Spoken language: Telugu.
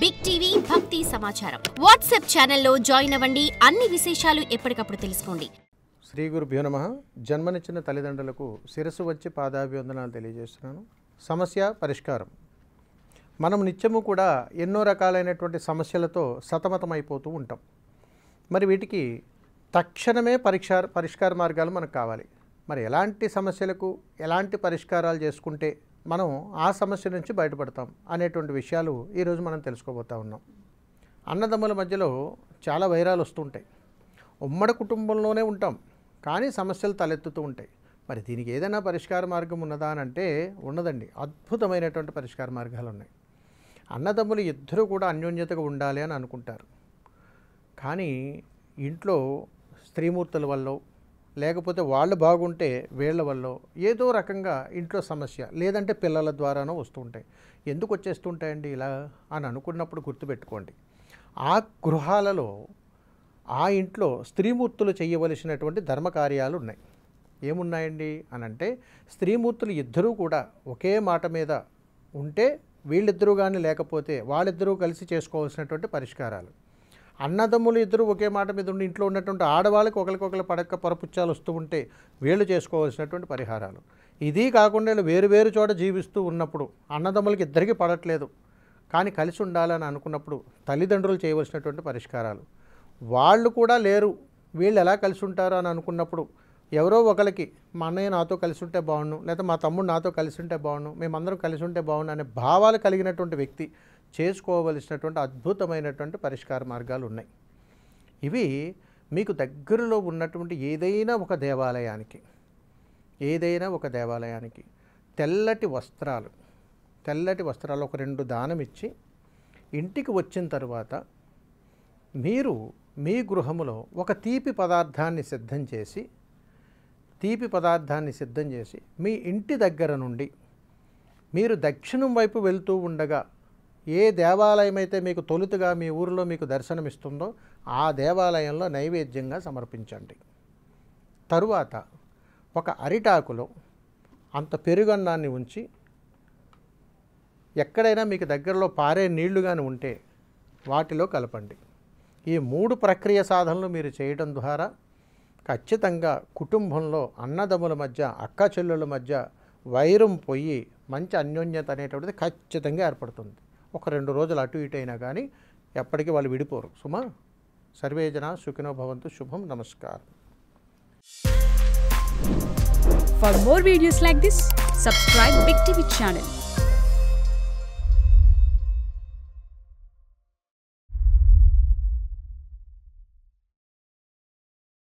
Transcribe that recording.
బిగ్ టీవీ భక్తి సమాచారం వాట్సాప్ ఛానల్లో జాయిన్ అవ్వండి. అన్ని విశేషాలు ఎప్పటికప్పుడు తెలుసుకోండి. శ్రీ గురుభ్యో నమః. జన్మనిచ్చిన తల్లిదండ్రులకు శిరస్సు వచ్చి పాదాభివందనాలు తెలియజేస్తున్నాను. సమస్య పరిష్కారం. మనం నిత్యము కూడా ఎన్నో రకాలైనటువంటి సమస్యలతో సతమతమైపోతూ ఉంటాం. మరి వీటికి తక్షణమే పరిష్కార మార్గాలు మనకు కావాలి. మరి ఎలాంటి సమస్యలకు ఎలాంటి పరిష్కారాలు చేసుకుంటే మనం ఆ సమస్య నుంచి బయటపడతాం అనేటువంటి విషయాలు ఈరోజు మనం తెలుసుకోబోతూ ఉన్నాం. అన్నదమ్ముల మధ్యలో చాలా వైరాలు వస్తుంటాయి. ఉమ్మడి కుటుంబంలోనే ఉంటాం, కానీ సమస్యలు తలెత్తుతూ ఉంటాయి. మరి దీనికి ఏదైనా పరిష్కార మార్గం ఉన్నదా అని అంటే ఉన్నదండి. అద్భుతమైనటువంటి పరిష్కార మార్గాలు ఉన్నాయి. అన్నదమ్ములు ఇద్దరూ కూడా అన్యోన్యతగా ఉండాలి అని అనుకుంటారు. కానీ ఇంట్లో స్త్రీమూర్తుల వల్ల లేకపోతే వాళ్ళు బాగుంటే వీళ్ళ వల్ల ఏదో రకంగా ఇంట్లో సమస్య, లేదంటే పిల్లల ద్వారానో వస్తుంటాయి. ఎందుకు వచ్చేస్తుంటాయండి ఇలా అని అనుకున్నప్పుడు గుర్తుపెట్టుకోండి, ఆ గృహాలలో ఆ ఇంట్లో స్త్రీమూర్తులు చేయవలసినటువంటి ధర్మకార్యాలు ఉన్నాయి. ఏమున్నాయండి అని అంటే, స్త్రీమూర్తులు ఇద్దరూ కూడా ఒకే మాట మీద ఉంటే వీళ్ళిద్దరూ కానీ లేకపోతే వాళ్ళిద్దరూ కలిసి చేసుకోవాల్సినటువంటి పరిష్కారాలు. అన్నదమ్ములు ఇద్దరు ఒకే మాట మీద ఉండి ఇంట్లో ఉన్నటువంటి ఆడవాళ్ళకి ఒకరికొకరు పొరపుచ్చాలు వస్తూ ఉంటే వీళ్ళు చేసుకోవాల్సినటువంటి పరిహారాలు. ఇది కాకుండా వేరు వేరు చోట జీవిస్తూ ఉన్నప్పుడు అన్నదమ్ములకి ఇద్దరికీ పడట్లేదు, కానీ కలిసి ఉండాలని అనుకున్నప్పుడు తల్లిదండ్రులు చేయవలసినటువంటి పరిష్కారాలు. వాళ్ళు కూడా లేరు, వీళ్ళు ఎలా కలిసి ఉంటారు అని అనుకున్నప్పుడు ఎవరో ఒకరికి మా అన్నయ్య నాతో కలిసి ఉంటే బాగుండు, లేదా మా తమ్ముడు నాతో కలిసి ఉంటే బాగుండు, మేమందరం కలిసి ఉంటే బాగుండు అనే భావాలు కలిగినటువంటి వ్యక్తి చేసుకోవలసినటువంటి అద్భుతమైనటువంటి పరిష్కార మార్గాలు ఉన్నాయి. ఇవి మీకు దగ్గరలో ఉన్నటువంటి ఏదైనా ఒక దేవాలయానికి తెల్లటి వస్త్రాలు ఒక 2 దానం ఇచ్చి ఇంటికి వచ్చిన తర్వాత మీరు మీ గృహములో ఒక తీపి పదార్థాన్ని సిద్ధం చేసి మీ ఇంటి దగ్గర నుండి మీరు దక్షిణం వైపు వెళ్తూ ఉండగా ఏ దేవాలయం అయితే మీకు తొలుతగా మీ ఊరిలో మీకు దర్శనమిస్తుందో ఆ దేవాలయంలో నైవేద్యంగా సమర్పించండి. తరువాత ఒక అరిటాకులో అంత పెరుగన్నాన్ని ఉంచి, ఎక్కడైనా మీకు దగ్గరలో పారే నీళ్లు కానీ ఉంటే వాటిలో కలపండి. ఈ 3 ప్రక్రియ సాధనలు మీరు చేయడం ద్వారా ఖచ్చితంగా కుటుంబంలో అన్నదమ్ముల మధ్య, అక్క చెల్లెళ్ళ మధ్య వైరం పోయి మంచి అన్యోన్యత అనేటువంటిది ఖచ్చితంగా ఏర్పడుతుంది. ఒక 2 రోజులు అటు ఇటు అయినా కానీ ఎప్పటికీ వాళ్ళు విడిపోరు. సుమా సర్వే జనా సుఖినో భవంతు. శుభం. నమస్కారం. For more videos like this, subscribe Big TV channel.